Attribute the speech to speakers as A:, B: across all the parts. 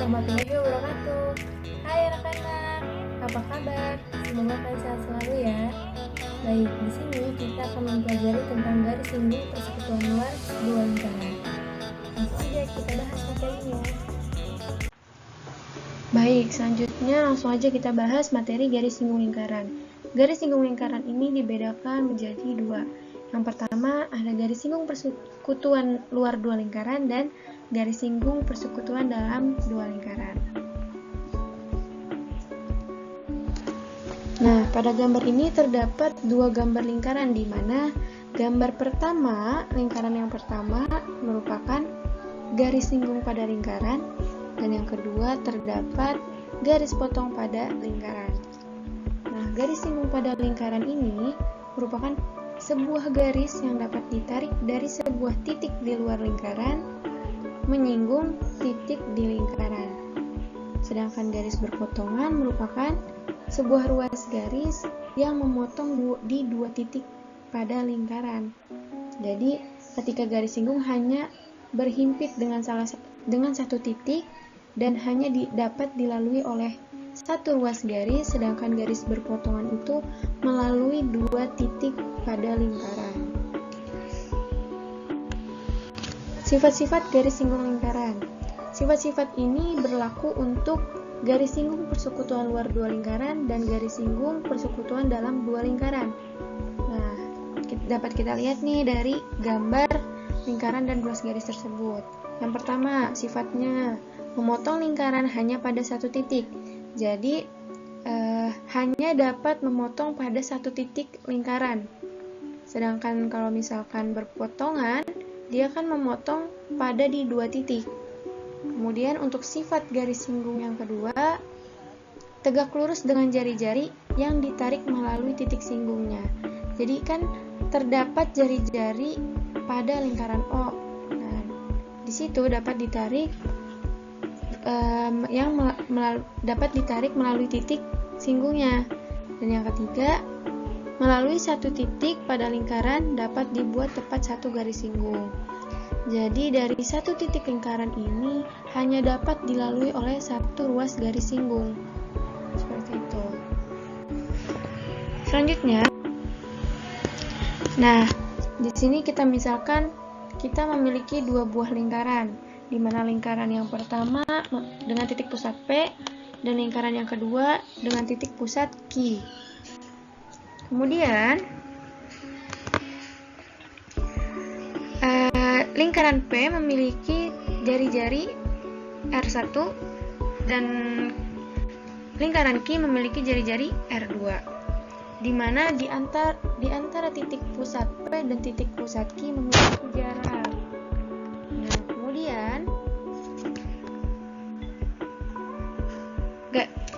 A: warahmatullahi wabarakatuh. Hai anak-anak, apa kabar? Semoga kalian sehat selalu ya. Baik, di sini kita akan mempelajari tentang garis singgung persekutuan luar dua lingkaran. Langsung aja kita bahas materinya. Baik, selanjutnya langsung aja kita bahas materi garis singgung lingkaran. Garis singgung lingkaran ini dibedakan menjadi dua. Yang pertama ada garis singgung persekutuan luar dua lingkaran dan garis singgung persekutuan dalam dua lingkaran. Nah, pada gambar ini terdapat dua gambar lingkaran di mana gambar pertama, lingkaran yang pertama merupakan garis singgung pada lingkaran dan yang kedua terdapat garis potong pada lingkaran. Nah, garis singgung pada lingkaran ini merupakan sebuah garis yang dapat ditarik dari sebuah titik di luar lingkaran menyinggung titik di lingkaran. Sedangkan garis berpotongan merupakan sebuah ruas garis yang memotong di dua titik pada lingkaran. Jadi, ketika garis singgung hanya berhimpit dengan satu titik dan hanya dapat dilalui oleh satu ruas garis, sedangkan garis berpotongan itu melalui dua titik pada lingkaran. Sifat-sifat garis singgung lingkaran. Sifat-sifat ini berlaku untuk garis singgung persekutuan luar dua lingkaran dan garis singgung persekutuan dalam dua lingkaran. Nah, dapat kita lihat nih dari gambar lingkaran dan ruas garis tersebut. Yang pertama, sifatnya memotong lingkaran hanya pada satu titik. Jadi, hanya dapat memotong pada satu titik lingkaran. Sedangkan kalau misalkan berpotongan, dia akan memotong pada di dua titik. Kemudian untuk sifat garis singgung yang kedua, tegak lurus dengan jari-jari yang ditarik melalui titik singgungnya. Jadi kan terdapat jari-jari pada lingkaran O. Nah, di situ dapat ditarik dapat ditarik melalui titik singgungnya. Dan yang ketiga, melalui satu titik pada lingkaran dapat dibuat tepat satu garis singgung. Jadi dari satu titik lingkaran ini hanya dapat dilalui oleh satu ruas garis singgung. Seperti itu. Selanjutnya, nah di sini kita misalkan kita memiliki dua buah lingkaran, di mana lingkaran yang pertama dengan titik pusat P dan lingkaran yang kedua dengan titik pusat Q. Kemudian lingkaran P memiliki jari-jari R1 dan lingkaran Q memiliki jari-jari R2, di mana di antara titik pusat P dan titik pusat Q memiliki jarak. Nah, kemudian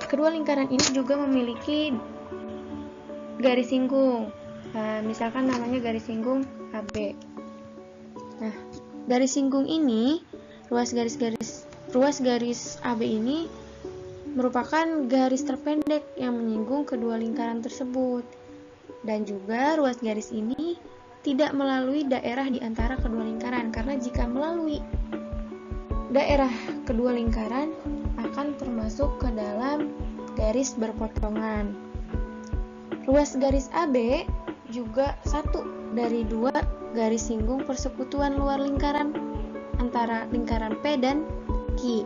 A: kedua lingkaran ini juga memiliki garis singgung. Nah, misalkan namanya garis singgung AB. Nah, garis singgung ini, ruas garis AB ini merupakan garis terpendek yang menyinggung kedua lingkaran tersebut. Dan juga ruas garis ini tidak melalui daerah di antara kedua lingkaran, karena jika melalui daerah kedua lingkaran akan termasuk ke dalam garis berpotongan. Ruas garis AB juga satu dari dua garis singgung persekutuan luar lingkaran antara lingkaran P dan Q,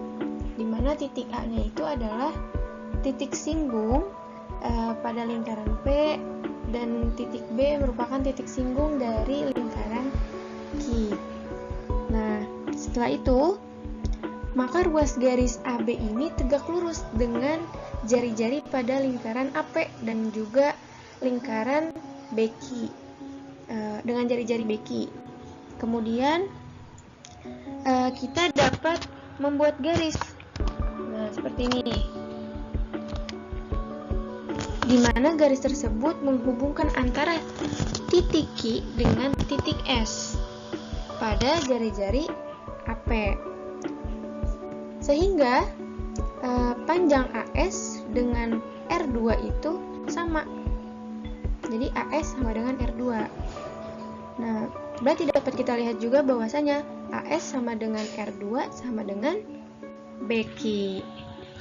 A: di mana titik A-nya itu adalah titik singgung pada lingkaran P dan titik B merupakan titik singgung dari lingkaran Q. Nah, setelah itu maka ruas garis AB ini tegak lurus dengan jari-jari pada lingkaran AP dan juga lingkaran BQ dengan jari-jari BQ. Kemudian kita dapat membuat garis. Nah, seperti ini. Di mana garis tersebut menghubungkan antara titik Q dengan titik S pada jari-jari AP. Sehingga panjang AS dengan R2 itu sama. Jadi AS sama dengan R2. Nah, berarti dapat kita lihat juga bahwasanya AS sama dengan R2 sama dengan BQ.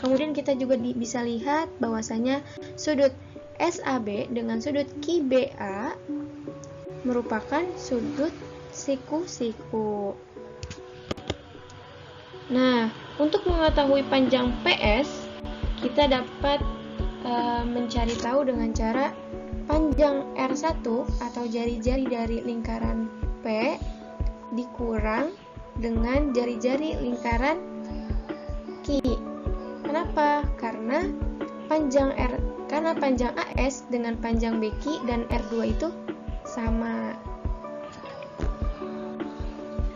A: Kemudian kita juga bisa lihat bahwasanya sudut SAB dengan sudut QBA merupakan sudut siku-siku. Nah, untuk mengetahui panjang PS, kita dapat mencari tahu dengan cara panjang R1 atau jari-jari dari lingkaran P dikurang dengan jari-jari lingkaran Q. Kenapa? Karena panjang AS dengan panjang BQ dan R2 itu sama.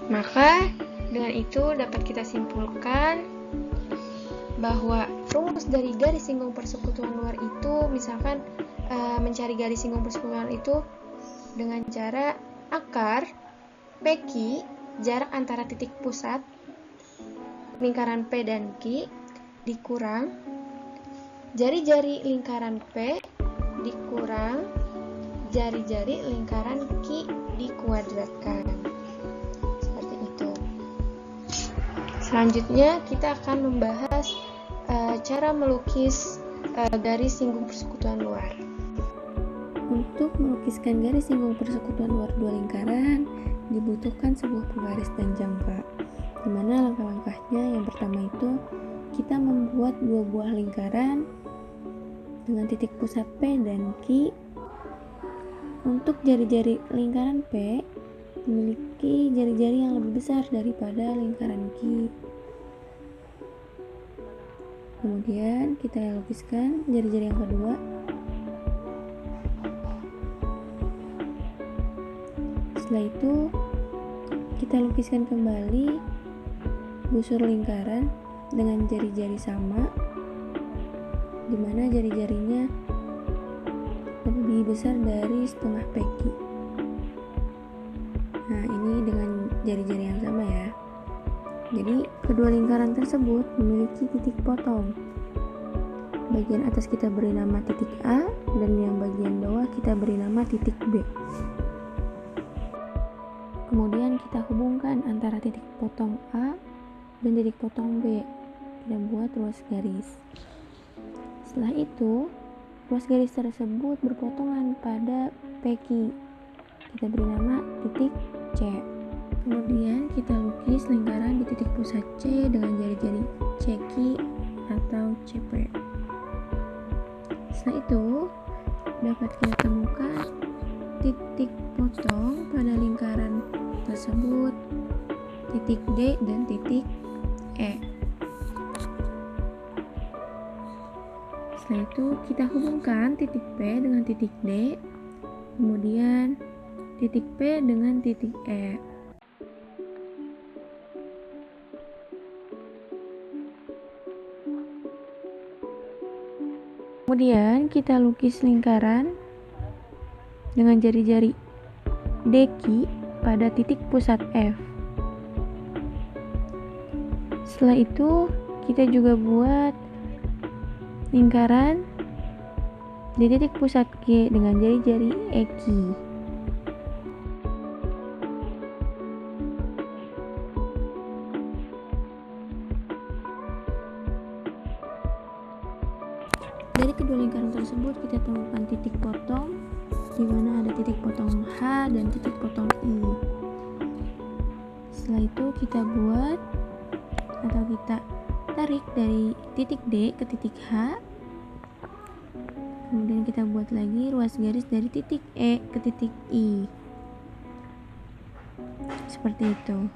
A: Maka dengan itu dapat kita simpulkan bahwa rumus dari garis singgung persekutuan luar itu, misalkan mencari garis singgung persekutuan itu dengan cara akar PQ, jarak antara titik pusat lingkaran P dan Q, dikurang jari-jari lingkaran P dikurang jari-jari lingkaran Q dikuadratkan. Seperti itu. Selanjutnya kita akan membahas cara melukis garis singgung persekutuan luar.
B: Untuk melukiskan garis singgung persekutuan luar dua lingkaran dibutuhkan sebuah penggaris dan jangka. Di mana langkah-langkahnya yang pertama itu kita membuat dua buah lingkaran dengan titik pusat P dan Q. Untuk jari-jari lingkaran P memiliki jari-jari yang lebih besar daripada lingkaran Q. Kemudian kita lukiskan jari-jari yang kedua. Setelah itu kita lukiskan kembali busur lingkaran dengan jari-jari sama, di mana jari-jarinya lebih besar dari setengah PQ. Nah, ini dengan jari-jari yang sama ya. Jadi, kedua lingkaran tersebut memiliki titik potong. Bagian atas kita beri nama titik A, dan yang bagian bawah kita beri nama titik B. Kemudian kita hubungkan antara titik potong A dan titik potong B. Kita buat ruas garis. Setelah itu, ruas garis tersebut berpotongan pada PQ. Kita beri nama titik C. Kemudian kita lukis lingkaran di titik pusat C dengan jari-jari CQ atau CP. Setelah itu, dapat kita temukan titik potong pada lingkaran tersebut, titik D dan titik E. Setelah itu kita hubungkan titik P dengan titik D, kemudian titik P dengan titik E. Kemudian kita lukis lingkaran dengan jari-jari DQ pada titik pusat F. Setelah itu kita juga buat lingkaran di titik pusat G dengan jari-jari EQ. Dari kedua lingkaran tersebut kita temukan titik potong, di mana ada titik potong H dan titik potong I. Setelah itu kita buat atau kita tarik dari titik D ke titik H. Kemudian kita buat lagi ruas garis dari titik E ke titik I. Seperti itu.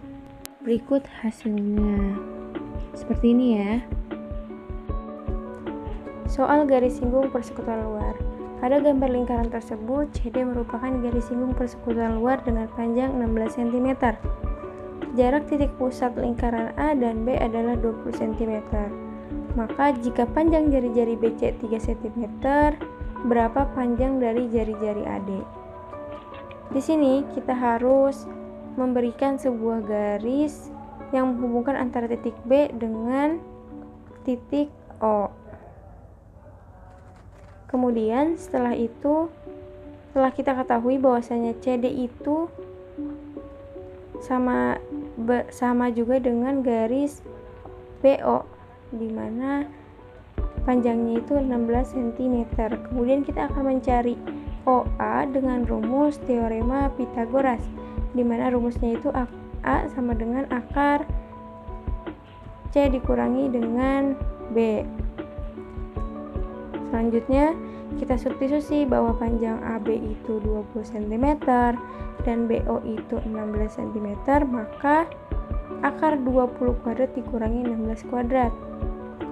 B: Berikut hasilnya. Seperti ini ya.
A: Soal garis singgung persekutuan luar. Pada gambar lingkaran tersebut, CD merupakan garis singgung persekutuan luar dengan panjang 16 cm. Jarak titik pusat lingkaran A dan B adalah 20 cm. Maka jika panjang jari-jari BC 3 cm, berapa panjang dari jari-jari AD? Di sini kita harus memberikan sebuah garis yang menghubungkan antara titik B dengan titik O. Kemudian setelah itu, setelah kita ketahui bahwasanya CD itu sama juga dengan garis BO
B: di mana panjangnya itu 16 cm. Kemudian kita akan mencari OA dengan rumus teorema Pythagoras, di mana rumusnya itu A sama dengan akar C dikurangi dengan B. Selanjutnya kita substitusi bahwa panjang AB itu 20 cm dan BO itu 16 cm, maka akar 20 kuadrat dikurangi 16 kuadrat.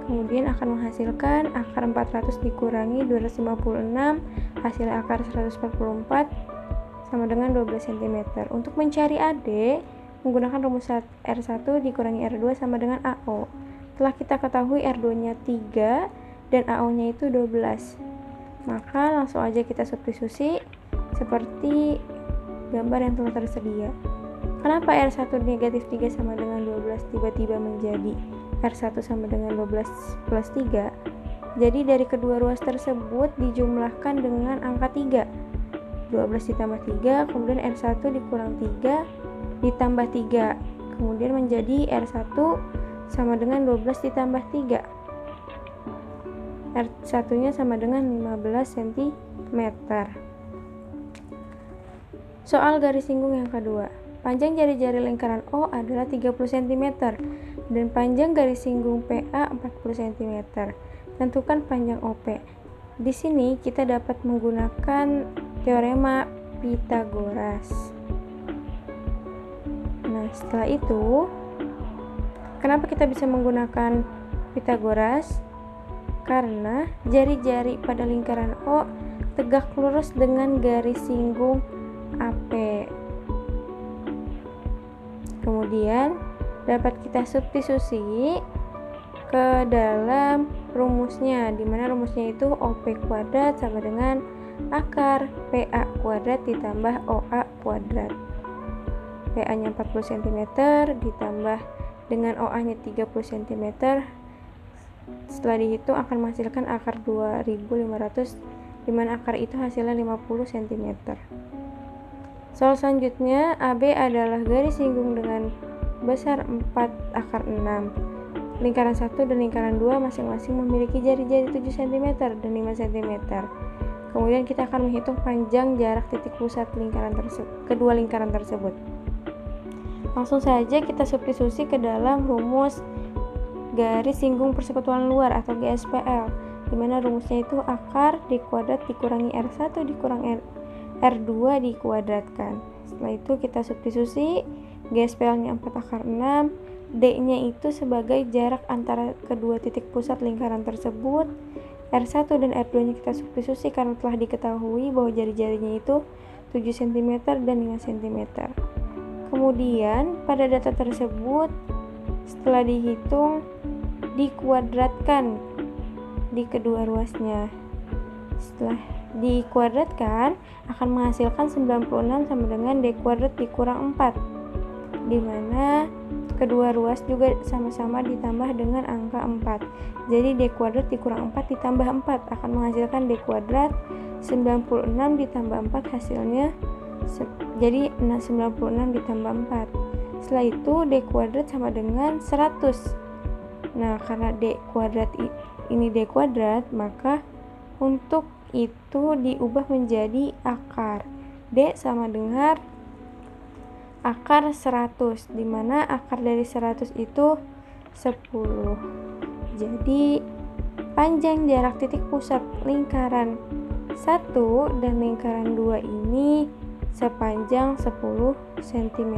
B: Kemudian akan menghasilkan akar 400 dikurangi 256, hasil akar 144 sama dengan 12 cm. Untuk mencari AD, menggunakan rumus R1 dikurangi R2 sama dengan AO. Telah kita ketahui R2-nya 3 dan AO-nya itu 12. Maka langsung aja kita substitusi seperti gambar yang telah tersedia. Kenapa R1 negatif 3 sama dengan 12 tiba-tiba menjadi R1 sama dengan 12 plus 3? Jadi dari kedua ruas tersebut dijumlahkan dengan angka 3. 12 ditambah 3, kemudian R1 dikurang 3 ditambah 3, kemudian menjadi R1 sama dengan 12 ditambah 3. R1 nya sama dengan 15 cm. Soal garis singgung yang kedua. Panjang jari-jari lingkaran O adalah 30 cm dan panjang garis singgung PA 40 cm. Tentukan panjang OP. Di sini kita dapat menggunakan teorema Pythagoras. Nah, setelah itu, kenapa kita bisa menggunakan Pythagoras? Karena jari-jari pada lingkaran O tegak lurus dengan garis singgung AP. Kemudian dapat kita substitusi ke dalam rumusnya, di mana rumusnya itu OP kuadrat sama dengan akar PA kuadrat ditambah OA kuadrat. PA-nya 40 cm ditambah dengan OA-nya 30 cm. Setelah dihitung akan menghasilkan akar 2500, di mana akar itu hasilnya 50 cm. Soal selanjutnya, AB adalah garis singgung dengan besar 4 akar 6. Lingkaran 1 dan lingkaran 2 masing-masing memiliki jari-jari 7 cm dan 5 cm. Kemudian kita akan menghitung panjang jarak titik pusat kedua lingkaran tersebut. Langsung saja kita substitusi ke dalam rumus garis singgung persekutuan luar atau GSPL, di mana rumusnya itu akar D kuadrat dikurangi R1 dikurang R2 dikuadratkan. Setelah itu kita substitusi, GSPL-nya 4 akar 6, D-nya itu sebagai jarak antara kedua titik pusat lingkaran tersebut. R1 dan R2-nya kita substitusi karena telah diketahui bahwa jari-jarinya itu 7 cm dan 5 cm. Kemudian pada data tersebut setelah dihitung dikuadratkan di kedua ruasnya. Setelah dikuadratkan akan menghasilkan 96 sama dengan D kuadrat dikurang 4, di mana kedua ruas juga sama-sama ditambah dengan angka 4. Jadi D kuadrat dikurang 4 ditambah 4 akan menghasilkan D kuadrat 96 ditambah 4 hasilnya jadi 96 ditambah 4. Setelah itu D kuadrat sama dengan 100. Nah, karena D kuadrat ini D kuadrat, maka untuk itu diubah menjadi akar. D sama dengan akar 100, di mana akar dari 100 itu 10. Jadi panjang jarak titik pusat lingkaran 1 dan lingkaran 2 ini sepanjang 10 cm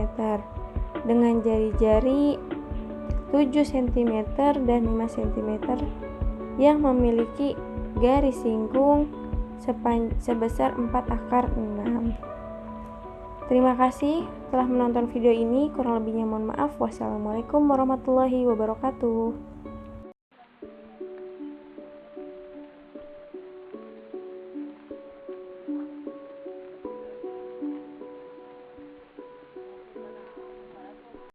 B: dengan jari-jari 7 cm dan 5 cm yang memiliki garis singgung sebesar 4 akar 6. Terima kasih telah menonton video ini, kurang lebihnya mohon maaf. Wassalamualaikum warahmatullahi wabarakatuh.